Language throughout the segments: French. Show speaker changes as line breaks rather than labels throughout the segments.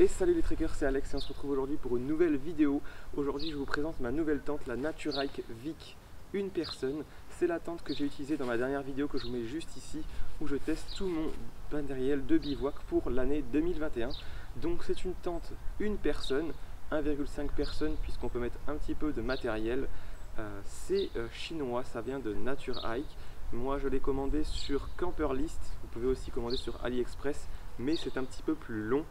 Et salut les trekkers, c'est Alex et on se retrouve aujourd'hui pour une nouvelle vidéo. Aujourd'hui je vous présente ma nouvelle tente, la Naturhike Vic une personne. C'est la tente que j'ai utilisée dans ma dernière vidéo que je vous mets juste ici, où je teste tout mon matériel de bivouac pour l'année 2021. Donc c'est une tente une personne, 1,5 personnes puisqu'on peut mettre un petit peu de matériel. C'est chinois, ça vient de Naturhike. Moi je l'ai commandé sur Camperlist, vous pouvez aussi commander sur AliExpress, mais c'est un petit peu plus long.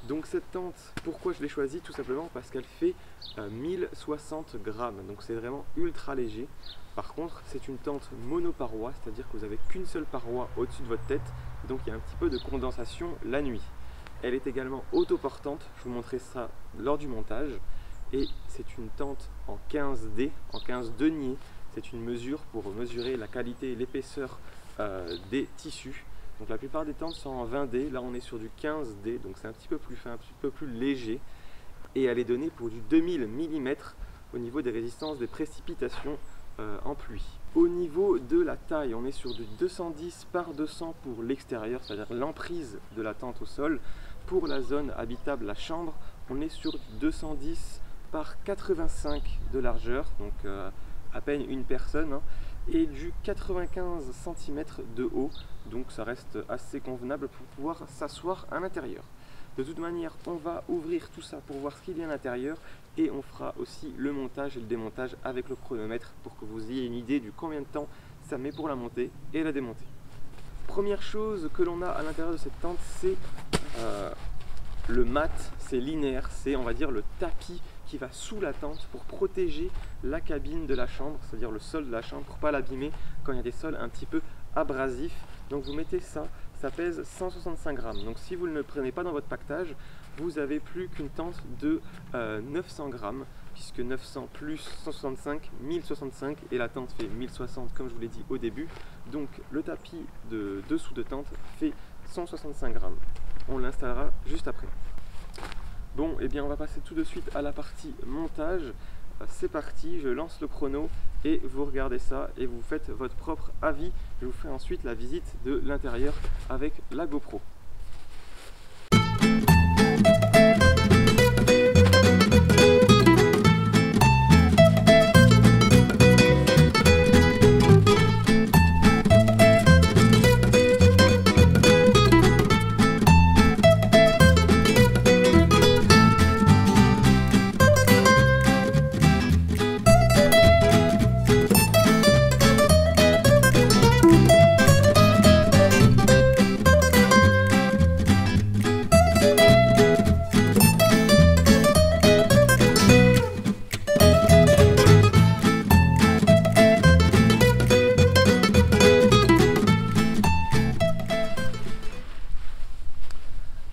Donc cette tente, pourquoi je l'ai choisie? Tout simplement parce qu'elle fait 1060 grammes, donc c'est vraiment ultra léger. Par contre c'est une tente monoparoi, c'est-à-dire que vous n'avez qu'une seule paroi au-dessus de votre tête, donc il y a un petit peu de condensation la nuit. Elle est également autoportante, je vous montrerai ça lors du montage. Et c'est une tente en 15D, en 15 deniers. C'est une mesure pour mesurer la qualité et l'épaisseur des tissus. Donc la plupart des tentes sont en 20D, là on est sur du 15D, donc c'est un petit peu plus fin, un petit peu plus léger. Et elle est donnée pour du 2000 mm au niveau des résistances des précipitations en pluie. Au niveau de la taille, on est sur du 210 par 200 pour l'extérieur, c'est-à-dire l'emprise de la tente au sol. Pour la zone habitable, la chambre, on est sur du 210 par 85 de largeur, donc à peine une personne, hein, et du 95 cm de haut, donc ça reste assez convenable pour pouvoir s'asseoir à l'intérieur. De toute manière, on va ouvrir tout ça pour voir ce qu'il y a à l'intérieur et on fera aussi le montage et le démontage avec le chronomètre pour que vous ayez une idée du combien de temps ça met pour la monter et la démonter. Première chose que l'on a à l'intérieur de cette tente, c'est le mat, c'est linéaire, c'est on va dire le tapis qui va sous la tente pour protéger la cabine de la chambre, c'est-à-dire le sol de la chambre pour ne pas l'abîmer quand il y a des sols un petit peu abrasifs. Donc vous mettez ça, ça pèse 165 grammes. Donc si vous ne le prenez pas dans votre pactage, vous avez plus qu'une tente de 900 grammes, puisque 900 plus 165, 1065 et la tente fait 1060 comme je vous l'ai dit au début. Donc le tapis de dessous de tente fait 165 grammes. On l'installera juste après. Bon, et bien on va passer tout de suite à la partie montage. C'est parti, je lance le chrono et vous regardez ça et vous faites votre propre avis. Je vous ferai ensuite la visite de l'intérieur avec la GoPro.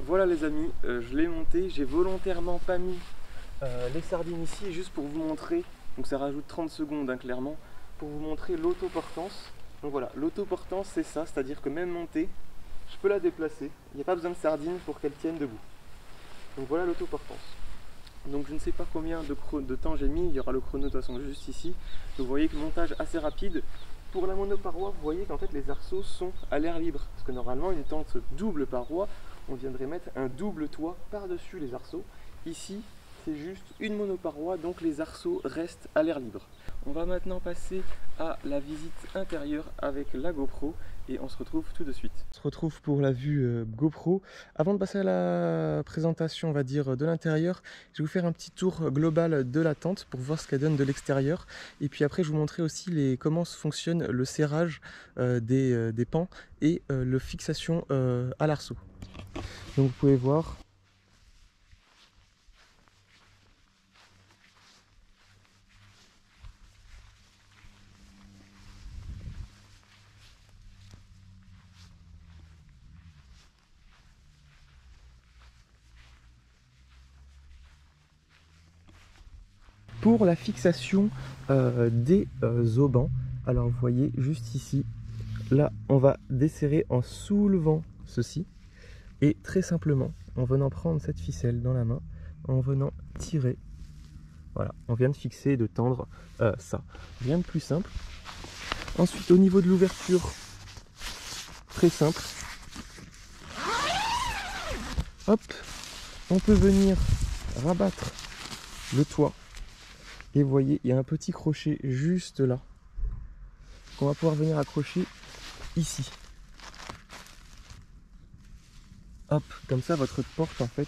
Voilà les amis, je l'ai monté, j'ai volontairement pas mis les sardines ici juste pour vous montrer, donc ça rajoute 30 secondes hein, clairement, pour vous montrer l'autoportance. Donc voilà, l'autoportance c'est ça, c'est-à-dire que même montée, je peux la déplacer, il n'y a pas besoin de sardines pour qu'elle tienne debout. Donc voilà l'autoportance. Donc je ne sais pas combien de temps j'ai mis, il y aura le chrono de toute façon juste ici. Donc vous voyez que montage assez rapide. Pour la monoparoi, vous voyez qu'en fait les arceaux sont à l'air libre, parce que normalement une tente double paroi, on viendrait mettre un double toit par-dessus les arceaux. Ici, c'est juste une monoparoi, donc les arceaux restent à l'air libre. On va maintenant passer à la visite intérieure avec la GoPro et on se retrouve tout de suite. On se retrouve pour la vue GoPro. Avant de passer à la présentation, on va dire, de l'intérieur, je vais vous faire un petit tour global de la tente pour voir ce qu'elle donne de l'extérieur. Et puis après, je vais vous montrer aussi comment fonctionne le serrage des pans et la fixation à l'arceau. Donc vous pouvez voir. Pour la fixation des aubans, alors vous voyez juste ici, là on va desserrer en soulevant ceci. Et très simplement, en venant prendre cette ficelle dans la main, en venant tirer, voilà, on vient de fixer et de tendre ça. Rien de plus simple. Ensuite, au niveau de l'ouverture, très simple. Hop, on peut venir rabattre le toit. Et vous voyez, il y a un petit crochet juste là qu'on va pouvoir venir accrocher ici. Hop, comme ça votre porte en fait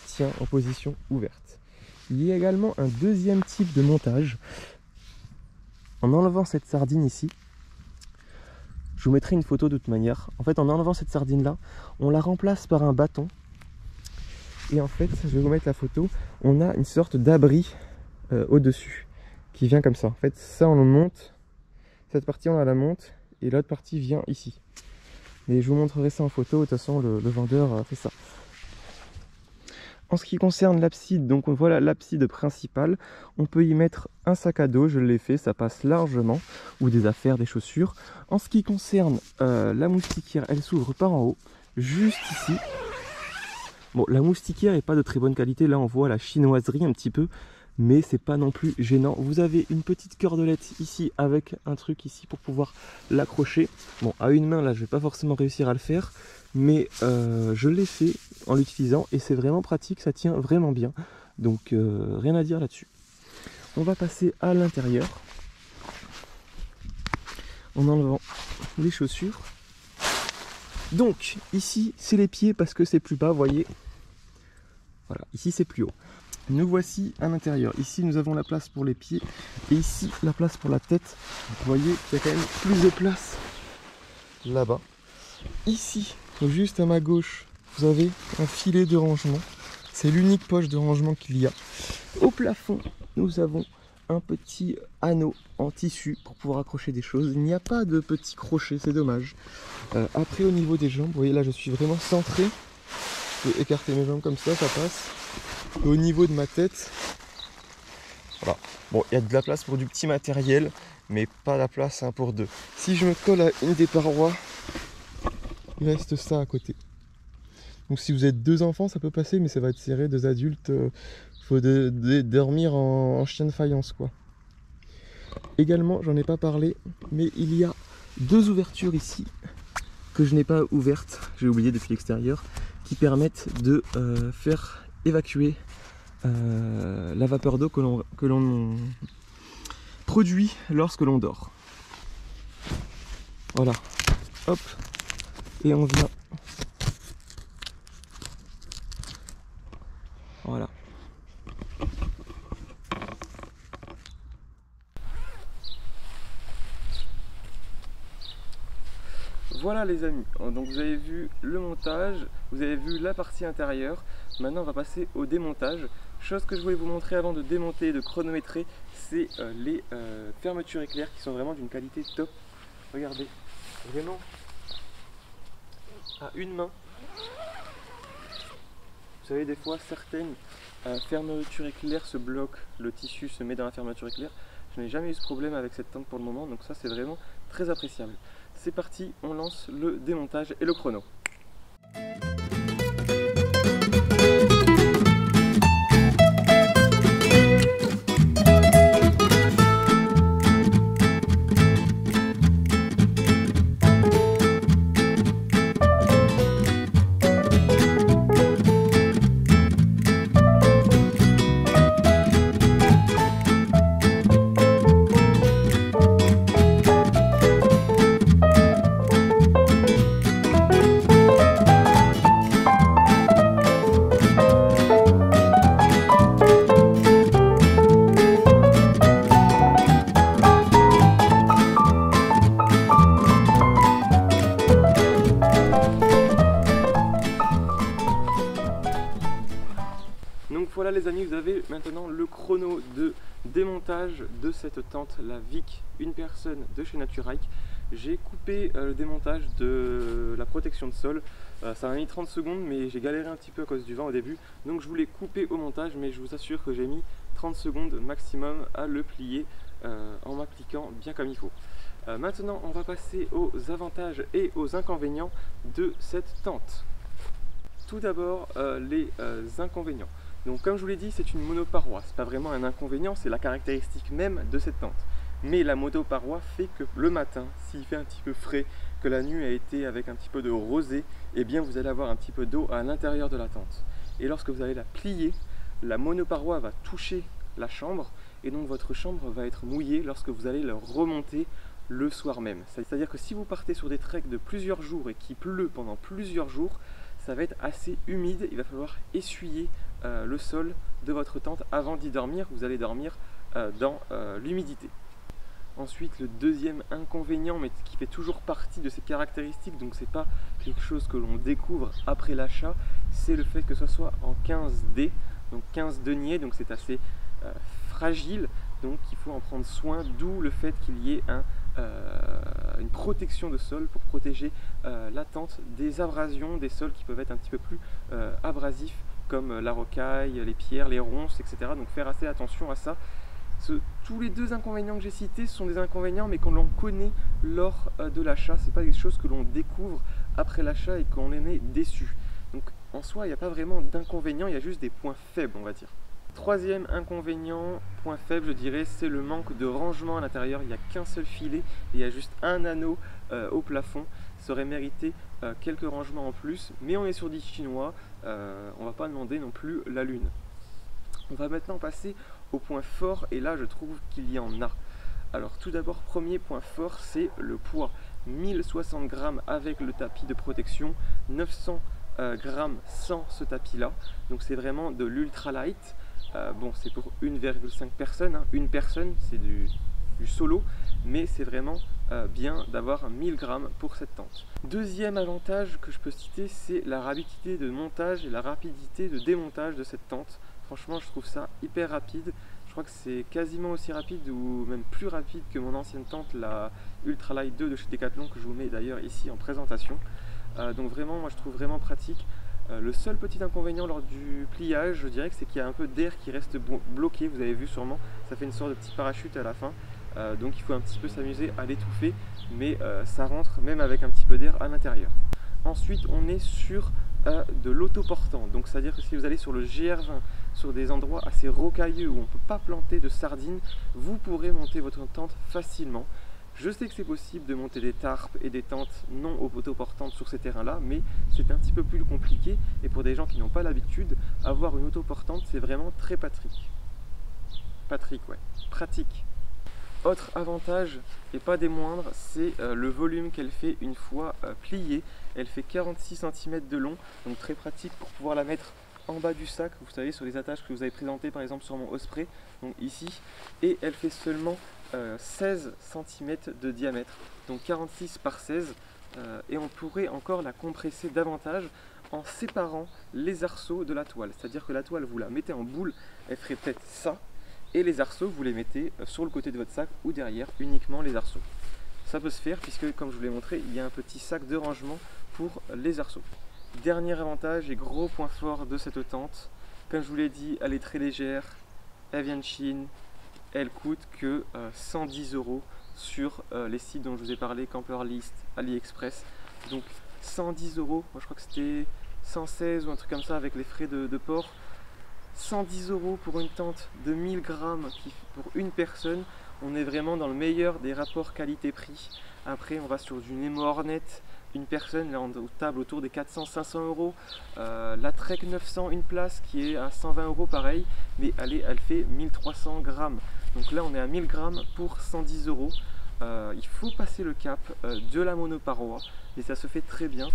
tient en position ouverte. Il y a également un deuxième type de montage. En enlevant cette sardine ici, je vous mettrai une photo de toute manière. En fait, en enlevant cette sardine là, on la remplace par un bâton. Et en fait, je vais vous mettre la photo, on a une sorte d'abri au-dessus qui vient comme ça. En fait, ça on le monte, cette partie on la monte et l'autre partie vient ici. Mais je vous montrerai ça en photo, de toute façon le vendeur fait ça. En ce qui concerne l'abside, donc voilà l'abside principale, on peut y mettre un sac à dos, je l'ai fait, ça passe largement, ou des affaires, des chaussures. En ce qui concerne la moustiquaire, elle s'ouvre par en haut, juste ici. Bon, la moustiquaire n'est pas de très bonne qualité, là on voit la chinoiserie un petit peu, mais c'est pas non plus gênant. Vous avez une petite cordelette ici avec un truc ici pour pouvoir l'accrocher. Bon, à une main là je vais pas forcément réussir à le faire, mais je l'ai fait en l'utilisant et c'est vraiment pratique, ça tient vraiment bien. Donc rien à dire là-dessus. On va passer à l'intérieur en enlevant les chaussures. Donc ici c'est les pieds parce que c'est plus bas, vous voyez. Voilà, ici c'est plus haut. Nous voici à l'intérieur. Ici nous avons la place pour les pieds et ici la place pour la tête. Vous voyez qu'il y a quand même plus de place là-bas. Ici, juste à ma gauche, vous avez un filet de rangement. C'est l'unique poche de rangement qu'il y a. Au plafond, nous avons un petit anneau en tissu pour pouvoir accrocher des choses. Il n'y a pas de petit crochet, c'est dommage. Après au niveau des jambes, vous voyez là je suis vraiment centré. Je peux écarter mes jambes comme ça passe. Et au niveau de ma tête, voilà. Bon, il y a de la place pour du petit matériel, mais pas la place pour deux. Si je me colle à une des parois, il reste ça à côté. Donc si vous êtes deux enfants, ça peut passer, mais ça va être serré, deux adultes, faut dormir en chien de faïence, quoi. Également, j'en ai pas parlé, mais il y a deux ouvertures ici que je n'ai pas ouvertes, j'ai oublié depuis l'extérieur, qui permettent de faire évacuer la vapeur d'eau que l'on produit lorsque l'on dort. Voilà, hop, et on vient. Voilà. Voilà les amis, donc vous avez vu le montage, vous avez vu la partie intérieure. Maintenant on va passer au démontage. Chose que je voulais vous montrer avant de démonter et de chronométrer, c'est les fermetures éclairs qui sont vraiment d'une qualité top. Regardez, vraiment à une main. Vous savez, des fois certaines fermetures éclair se bloquent, le tissu se met dans la fermeture éclair. Je n'ai jamais eu ce problème avec cette tente pour le moment, donc ça c'est vraiment très appréciable. C'est parti, on lance le démontage et le chrono. Donc voilà les amis, vous avez maintenant le chrono de démontage de cette tente, la Vic une personne de chez Naturike. J'ai coupé le démontage de la protection de sol, ça m'a mis 30 secondes mais j'ai galéré un petit peu à cause du vent au début. Donc je voulais couper au montage, mais je vous assure que j'ai mis 30 secondes maximum à le plier en m'appliquant bien comme il faut. Maintenant on va passer aux avantages et aux inconvénients de cette tente. Tout d'abord les inconvénients. Donc comme je vous l'ai dit, c'est une monoparoi, c'est pas vraiment un inconvénient, c'est la caractéristique même de cette tente. Mais la monoparoi fait que le matin, s'il fait un petit peu frais, que la nuit a été avec un petit peu de rosée, eh bien vous allez avoir un petit peu d'eau à l'intérieur de la tente. et lorsque vous allez la plier, la monoparoi va toucher la chambre et donc votre chambre va être mouillée lorsque vous allez le remonter le soir même. C'est-à-dire que si vous partez sur des treks de plusieurs jours et qu'il pleut pendant plusieurs jours, ça va être assez humide, il va falloir essuyer le sol de votre tente avant d'y dormir. Vous allez dormir dans l'humidité. Ensuite, le deuxième inconvénient, mais qui fait toujours partie de ces caractéristiques, donc c'est pas quelque chose que l'on découvre après l'achat, c'est le fait que ce soit en 15D, donc 15 deniers, donc c'est assez fragile, donc il faut en prendre soin, d'où le fait qu'il y ait une protection de sol pour protéger la tente des abrasions, des sols qui peuvent être un petit peu plus abrasifs, comme la rocaille, les pierres, les ronces, etc. Donc faire assez attention à ça. Tous les deux inconvénients que j'ai cités sont des inconvénients mais qu'on l'on connaît lors de l'achat, c'est pas des choses que l'on découvre après l'achat et qu'on en est déçu. Donc en soi il n'y a pas vraiment d'inconvénients, il y a juste des points faibles on va dire. Troisième inconvénient, point faible je dirais, c'est le manque de rangement à l'intérieur. Il n'y a qu'un seul filet et il y a juste un anneau au plafond. Ça aurait mérité quelques rangements en plus, mais on est sur des chinois, on ne va pas demander non plus la lune. On va maintenant passer au point fort et là je trouve qu'il y en a. Alors tout d'abord, premier point fort, c'est le poids. 1060 grammes avec le tapis de protection, 900 grammes sans ce tapis là, donc c'est vraiment de l'ultra light. Bon, c'est pour 1,5 personnes, hein. Une personne c'est du solo, mais c'est vraiment bien d'avoir 1000 grammes pour cette tente. Deuxième avantage que je peux citer, c'est la rapidité de montage et la rapidité de démontage de cette tente. Franchement, je trouve ça hyper rapide. Je crois que c'est quasiment aussi rapide ou même plus rapide que mon ancienne tente, la Ultralight 2 de chez Decathlon, que je vous mets d'ailleurs ici en présentation. Donc vraiment, moi je trouve vraiment pratique. Le seul petit inconvénient lors du pliage, je dirais que c'est qu'il y a un peu d'air qui reste bloqué. Vous avez vu sûrement, ça fait une sorte de petit parachute à la fin. Donc il faut un petit peu s'amuser à l'étouffer, mais ça rentre même avec un petit peu d'air à l'intérieur. Ensuite, on est sur de l'autoportant, donc c'est à dire que si vous allez sur le GR20 sur des endroits assez rocailleux où on ne peut pas planter de sardines, vous pourrez monter votre tente facilement. Je sais que c'est possible de monter des tarpes et des tentes non autoportantes sur ces terrains là, mais c'est un petit peu plus compliqué et pour des gens qui n'ont pas l'habitude, avoir une autoportante c'est vraiment très pratique. Pratique. Autre avantage, et pas des moindres, c'est le volume qu'elle fait une fois pliée. Elle fait 46 cm de long, donc très pratique pour pouvoir la mettre en bas du sac, vous savez, sur les attaches que vous avez présentées par exemple sur mon Osprey, donc ici. Et elle fait seulement 16 cm de diamètre, donc 46 par 16. Et on pourrait encore la compresser davantage en séparant les arceaux de la toile. C'est-à-dire que la toile, vous la mettez en boule, elle ferait peut-être ça. Et les arceaux, vous les mettez sur le côté de votre sac ou derrière, uniquement les arceaux. Ça peut se faire puisque, comme je vous l'ai montré, il y a un petit sac de rangement pour les arceaux. Dernier avantage et gros point fort de cette tente, comme je vous l'ai dit, elle est très légère, elle vient de Chine, elle coûte que 110 € sur les sites dont je vous ai parlé, Camperlist, AliExpress. Donc 110 €, moi je crois que c'était 116 ou un truc comme ça avec les frais de port. 110 € pour une tente de 1000 grammes pour une personne, on est vraiment dans le meilleur des rapports qualité-prix. Après on va sur du Nemo Hornet, une personne là on table autour des 400-500 €. La Trek 900 une place qui est à 120 € pareil, mais elle fait 1300 grammes. Donc là on est à 1000 grammes pour 110 €. Il faut passer le cap de la monoparoi et ça se fait très bien.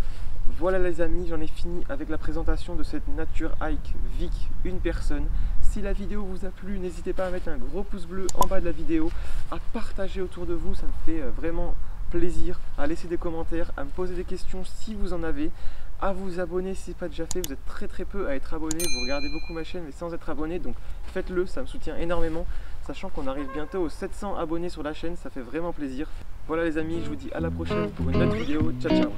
Voilà les amis, j'en ai fini avec la présentation de cette Nature Hike Vic une personne. Si la vidéo vous a plu, n'hésitez pas à mettre un gros pouce bleu en bas de la vidéo, à partager autour de vous, ça me fait vraiment plaisir, à laisser des commentaires, à me poser des questions si vous en avez, à vous abonner si ce n'est pas déjà fait. Vous êtes très peu à être abonné, vous regardez beaucoup ma chaîne mais sans être abonné, donc faites-le, ça me soutient énormément, sachant qu'on arrive bientôt aux 700 abonnés sur la chaîne, ça fait vraiment plaisir. Voilà les amis, je vous dis à la prochaine pour une autre vidéo, ciao ciao.